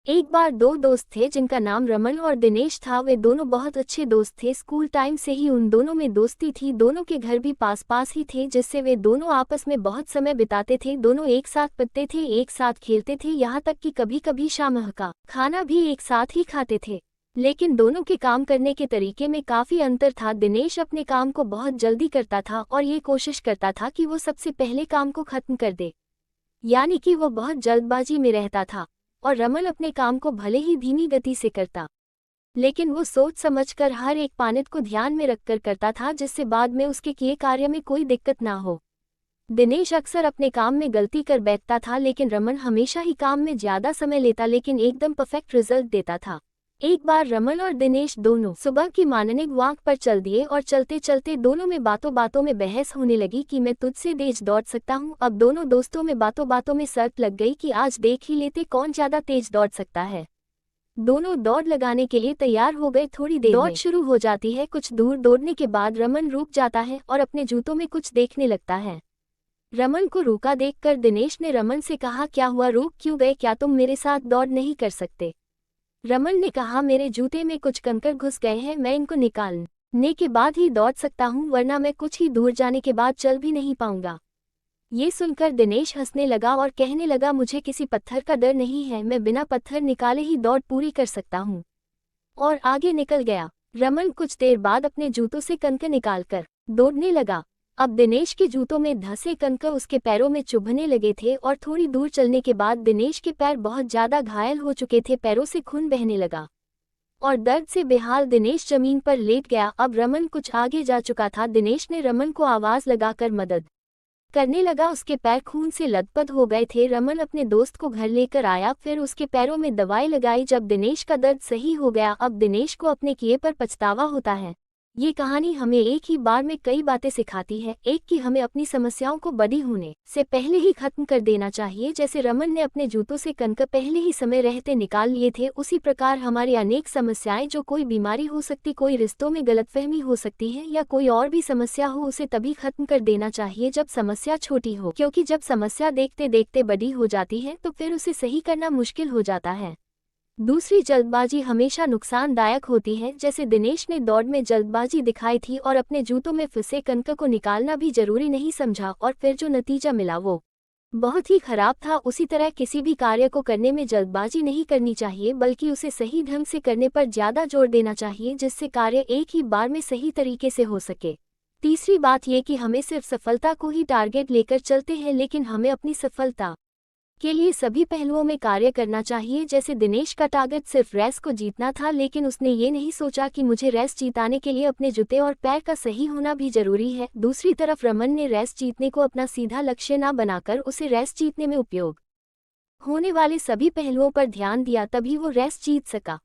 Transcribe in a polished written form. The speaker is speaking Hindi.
एक बार दो दोस्त थे जिनका नाम रमन और दिनेश था। वे दोनों बहुत अच्छे दोस्त थे। स्कूल टाइम से ही उन दोनों में दोस्ती थी। दोनों के घर भी पास पास ही थे, जिससे वे दोनों आपस में बहुत समय बिताते थे। दोनों एक साथ पढ़ते थे, एक साथ खेलते थे, यहाँ तक कि कभी कभी शाम का खाना भी एक साथ ही खाते थे। लेकिन दोनों के काम करने के तरीके में काफी अंतर था। दिनेश अपने काम को बहुत जल्दी करता था और ये कोशिश करता था कि वो सबसे पहले काम को खत्म कर दे, यानी कि वो बहुत जल्दबाजी में रहता था। और रमन अपने काम को भले ही धीमी गति से करता, लेकिन वो सोच समझकर हर एक पानित को ध्यान में रखकर करता था, जिससे बाद में उसके किए कार्य में कोई दिक्कत ना हो। दिनेश अक्सर अपने काम में गलती कर बैठता था, लेकिन रमन हमेशा ही काम में ज्यादा समय लेता लेकिन एकदम परफेक्ट रिजल्ट देता था। एक बार रमन और दिनेश दोनों सुबह की मॉर्निंग वॉक पर चल दिए और चलते चलते दोनों में बातों बातों में बहस होने लगी कि मैं तुझसे तेज दौड़ सकता हूँ। अब दोनों दोस्तों में बातों बातों में शर्त लग गई कि आज देख ही लेते कौन ज्यादा तेज दौड़ सकता है। दोनों दौड़ लगाने के लिए तैयार हो गए। थोड़ी देर दौड़ शुरू हो जाती है। कुछ दूर दौड़ने के बाद रमन रुक जाता है और अपने जूतों में कुछ देखने लगता है। रमन को रुका देखकर दिनेश ने रमन से कहा, क्या हुआ, रुक क्यों गए, क्या तुम मेरे साथ दौड़ नहीं कर सकते? रमन ने कहा, मेरे जूते में कुछ कंकड़ घुस गए हैं, मैं इनको निकालने के बाद ही दौड़ सकता हूँ, वरना मैं कुछ ही दूर जाने के बाद चल भी नहीं पाऊंगा। ये सुनकर दिनेश हंसने लगा और कहने लगा, मुझे किसी पत्थर का डर नहीं है, मैं बिना पत्थर निकाले ही दौड़ पूरी कर सकता हूँ। और आगे निकल गया। रमन कुछ देर बाद अपने जूतों से कंकड़ निकालकर दौड़ने लगा। अब दिनेश के जूतों में धंसे कंकड़ उसके पैरों में चुभने लगे थे और थोड़ी दूर चलने के बाद दिनेश के पैर बहुत ज्यादा घायल हो चुके थे। पैरों से खून बहने लगा और दर्द से बेहाल दिनेश जमीन पर लेट गया। अब रमन कुछ आगे जा चुका था। दिनेश ने रमन को आवाज लगाकर मदद करने लगा। उसके पैर खून से लथपथ हो गए थे। रमन अपने दोस्त को घर लेकर आया, फिर उसके पैरों में दवाई लगाई। जब दिनेश का दर्द सही हो गया, अब दिनेश को अपने किए पर पछतावा होता है। ये कहानी हमें एक ही बार में कई बातें सिखाती है। एक कि हमें अपनी समस्याओं को बड़ी होने से पहले ही खत्म कर देना चाहिए। जैसे रमन ने अपने जूतों से कंकड़ पहले ही समय रहते निकाल लिए थे, उसी प्रकार हमारी अनेक समस्याएं, जो कोई बीमारी हो सकती, कोई रिश्तों में गलतफहमी हो सकती है, या कोई और भी समस्या हो, उसे तभी खत्म कर देना चाहिए जब समस्या छोटी हो, क्योंकि जब समस्या देखते देखते बड़ी हो जाती है तो फिर उसे सही करना मुश्किल हो जाता है। दूसरी, जल्दबाजी हमेशा नुकसानदायक होती है। जैसे दिनेश ने दौड़ में जल्दबाजी दिखाई थी और अपने जूतों में फंसे कंकड़ को निकालना भी जरूरी नहीं समझा, और फिर जो नतीजा मिला वो बहुत ही खराब था। उसी तरह किसी भी कार्य को करने में जल्दबाजी नहीं करनी चाहिए, बल्कि उसे सही ढंग से करने पर ज्यादा जोर देना चाहिए, जिससे कार्य एक ही बार में सही तरीके से हो सके। तीसरी बात यह कि हमें सिर्फ सफलता को ही टारगेट लेकर चलते हैं, लेकिन हमें अपनी सफलता के लिए सभी पहलुओं में कार्य करना चाहिए। जैसे दिनेश का टारगेट सिर्फ रेस को जीतना था, लेकिन उसने ये नहीं सोचा कि मुझे रेस जीताने के लिए अपने जूते और पैर का सही होना भी जरूरी है। दूसरी तरफ रमन ने रेस जीतने को अपना सीधा लक्ष्य न बनाकर उसे रेस जीतने में उपयोग होने वाले सभी पहलुओं पर ध्यान दिया, तभी वो रेस जीत सका।